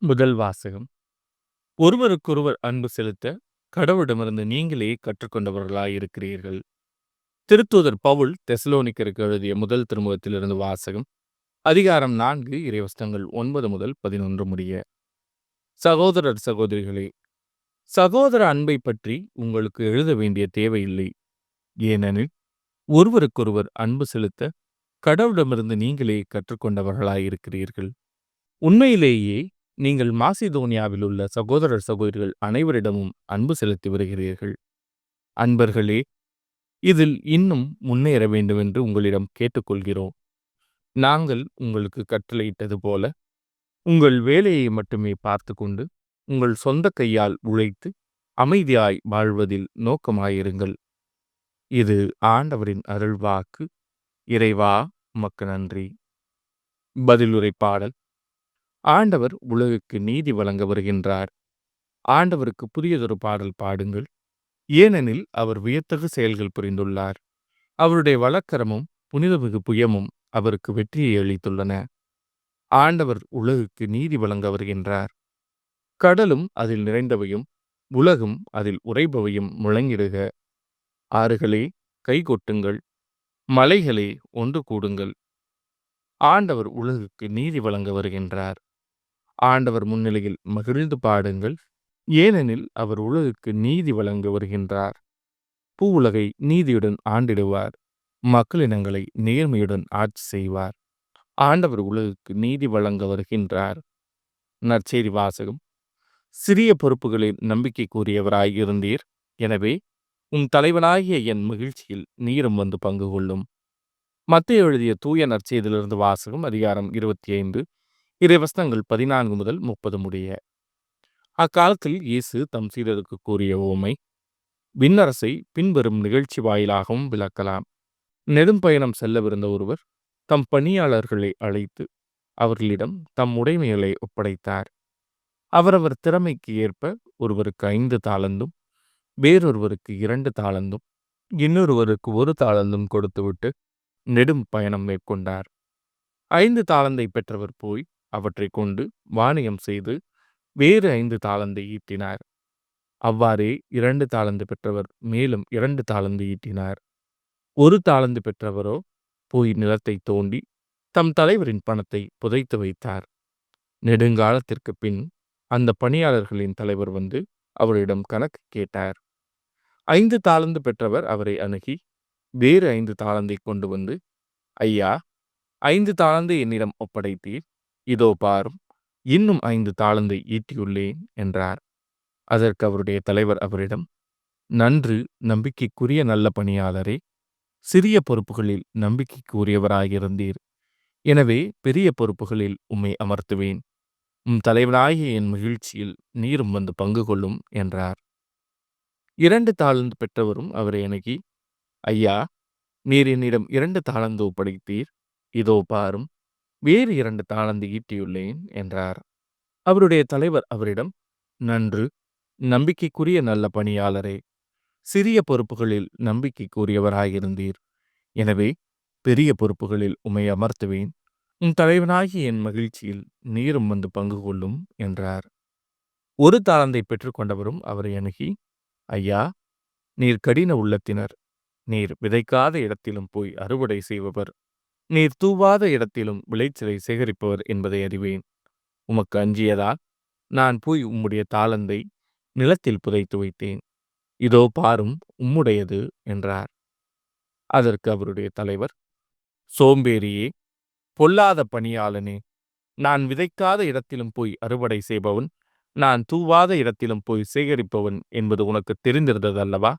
முதல் வாசகம். ஒருவருக்கொருவர் அன்பு செலுத்த கடவுளிடமிருந்து நீங்களே கற்றுக்கொண்டவர்களாயிருக்கிறீர்கள். திருத்தூதர் பவுல் தெசலோனிக்கருக்கு எழுதிய முதல் திருமுகத்திலிருந்து வாசகம். அதிகாரம் 4 இறைவசனங்கள் 9 முதல் 11 முடிய. சகோதரர் சகோதரிகளே, சகோதர அன்பை பற்றி உங்களுக்கு எழுத வேண்டிய தேவையில்லை. ஏனெனில் ஒருவருக்கொருவர் அன்பு செலுத்த கடவுளிடமிருந்து நீங்களே கற்றுக்கொண்டவர்களாயிருக்கிறீர்கள். உண்மையிலேயே நீங்கள் மாசிதோனியாவில் உள்ள சகோதரர் சகோதரிகள் அனைவரிடமும் அன்பு செலுத்தி வருகிறீர்கள். அன்பர்களே, இதில் இன்னும் முன்னேற வேண்டுமென்று உங்களிடம் கேட்டுக்கொள்கிறோம். நாங்கள் உங்களுக்கு கட்டளையிட்டது போல உங்கள் வேலையை மட்டுமே பார்த்து கொண்டு உங்கள் சொந்த கையால் உழைத்து அமைதியாய் வாழ்வதில் நோக்கமாயிருங்கள். இது ஆண்டவரின் அருள்வாக்கு. இறைவா, உமக்கு நன்றி. பதிலுரை பாடல். ஆண்டவர் உலகுக்கு நீதி வழங்க வருகின்றார். ஆண்டவருக்கு புதியதொரு பாடல் பாடுங்கள். ஏனெனில் அவர் வியத்தகு செயல்கள் புரிந்துள்ளார். அவருடைய வலக்கரமும் புனிதமிகு புயமும் அவருக்கு வெற்றியை அளித்துள்ளன. ஆண்டவர் உலகுக்கு நீதி வழங்க வருகின்றார். கடலும் அதில் நிறைந்தவையும் உலகும் அதில் உறைபவையும் முழங்கிடுக. ஆறுகளே, கைகொட்டுங்கள். மலைகளே, ஒன்று கூடுங்கள். ஆண்டவர் உலகுக்கு நீதி வழங்க வருகின்றார். ஆண்டவர் முன்னிலையில் மகிழ்ந்து பாடுங்கள். ஏனெனில் அவர் உலகுக்கு நீதி வழங்க வருகின்றார். பூவுலகை நீதியுடன் ஆண்டிடுவார். மக்களினங்களை நேர்மையுடன் ஆட்சி செய்வார். ஆண்டவர் உலகுக்கு நீதி வழங்க வருகின்றார். நற்செய்தி வாசகம். சிறிய பொறுப்புகளில் நம்பிக்கைக்குரியவராய் இருந்தீர். எனவே உம் தலைவனாகிய என் மகிழ்ச்சியில் நீரும் வந்து பங்கு கொள்ளும். மத்தேயு எழுதிய தூய நற்செய்தியிலிருந்து வாசகம். அதிகாரம் 25 இறைவசனங்கள் 14 முதல் 30 முடிய. அக்காலத்தில் இயேசு தம் சீடருக்கு கூறிய உவமை. விண்ணரசை பின்வரும் நிகழ்ச்சி வாயிலாகவும் விளக்கலாம். நெடும்பயணம் செல்லவிருந்த ஒருவர் தம் பணியாளர்களை அழைத்து அவர்களிடம் தம் உடைமைகளை ஒப்படைத்தார். அவரவர் திறமைக்கு ஏற்ப ஒருவருக்கு 5 தாலந்தும் வேறொருவருக்கு 2 தாலந்தும் இன்னொருவருக்கு 1 தாலந்தும் கொடுத்துவிட்டு நெடும் பயணம் மேற்கொண்டார். 5 தாலந்தை பெற்றவர் போய் அவற்றை கொண்டு வாணியம் செய்து வேறு 5 தாலந்தை ஈட்டினார். அவ்வாறே 2 தாலந்து பெற்றவர் மேலும் 2 தாலந்து ஈட்டினார். 1 தாலந்து பெற்றவரோ போய் நிலத்தை தோண்டி தம் தலைவரின் பணத்தை புதைத்து வைத்தார். நெடுங்காலத்திற்கு பின் அந்த பணியாளர்களின் தலைவர் வந்து அவரிடம் கணக்கு கேட்டார். 5 தாலந்து பெற்றவர் அவரை அணுகி வேறு 5 தாலந்தை கொண்டு வந்து, ஐயா, 5 தாலந்து என்னிடம் ஒப்படைத்தீர். இதோ பாரும், இன்னும் 5 தாலந்தை ஈட்டியுள்ளேன் என்றார். அதற்கு அவருடைய தலைவர் அவரிடம், நன்று, நம்பிக்கைக்குரிய நல்ல பணியாளரே, சிறிய பொறுப்புகளில் நம்பிக்கைக்குரியவராயிருந்தீர். எனவே பெரிய பொறுப்புகளில் உம்மை அமர்த்துவேன். உம் தலைவனாகிய என் மகிழ்ச்சியில் நீரும் வந்து பங்கு கொள்ளும் என்றார். 2 தாலந்து பெற்றவரும் அவரை அணுகி, ஐயா, நீர் என்னிடம் 2 தாலந்து ஒப்படைத்தீர். இதோ பாரும், வேறு 2 தாலந்து ஈட்டியுள்ளேன் என்றார். அவருடைய தலைவர் அவரிடம், நன்று, நம்பிக்கைக்குரிய நல்ல பணியாளரே, சிறிய பொறுப்புகளில் நம்பிக்கைக்குரியவராயிருந்தீர். எனவே பெரிய பொறுப்புகளில் உம்மை அமர்த்துவேன். உம் தலைவனாகிய என் மகிழ்ச்சியில் நீரும் வந்து பங்கு கொள்ளும் என்றார். 1 தாலந்தை பெற்றுக்கொண்டவரும் அவரை அணுகி, ஐயா, நீர் கடின உள்ளத்தினர். நீர் விதைக்காத இடத்திலும் போய் அறுவடை செய்பவர். நீர் தூவாத இடத்திலும் விளைச்சலை சேகரிப்பவர் என்பதை அறிவேன். உமக்கு அஞ்சியதால் நான் போய் உம்முடைய தாலந்தை நிலத்தில் புதைத்து வைத்தேன். இதோ பாரும், உம்முடையது என்றார். அதற்கு அவருடைய தலைவர், சோம்பேறியே, பொல்லாத பணியாளனே, நான் விதைக்காத இடத்திலும் போய் அறுவடை செய்பவன், நான் தூவாத இடத்திலும் போய் சேகரிப்பவன் என்பது உனக்கு தெரிந்திருந்ததல்லவா?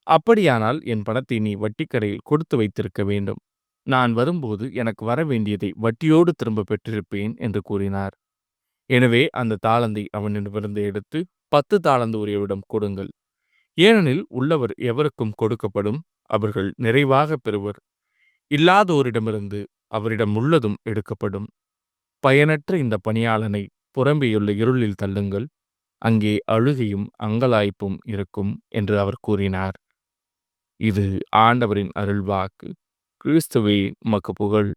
அப்படியானால் என் பணத்தை நீ வட்டிக்கடையில் கொடுத்து வைத்திருக்க வேண்டும். நான் வரும்போது எனக்கு வரவேண்டியதை வட்டியோடு திரும்ப பெற்றிருப்பேன் என்று கூறினார். எனவே அந்த தாலந்தை அவனிடமிருந்து எடுத்து 10 தாலந்து உரியவரிடம் கொடுங்கள். ஏனெனில் உள்ளவர் எவருக்கும் கொடுக்கப்படும், அவர்கள் நிறைவாக பெறுவர். இல்லாதோரிடமிருந்து அவரிடம் உள்ளதும் எடுக்கப்படும். பயனற்ற இந்த பணியாளனை புறம்பேயுள்ள இருளில் தள்ளுங்கள். அங்கே அழுகையும் அங்கலாய்ப்பும் இருக்கும் என்று அவர் கூறினார். இது ஆண்டவரின் அருள்வாக்கு. கிறிஸ்துவே, உமக்கு புகழ்.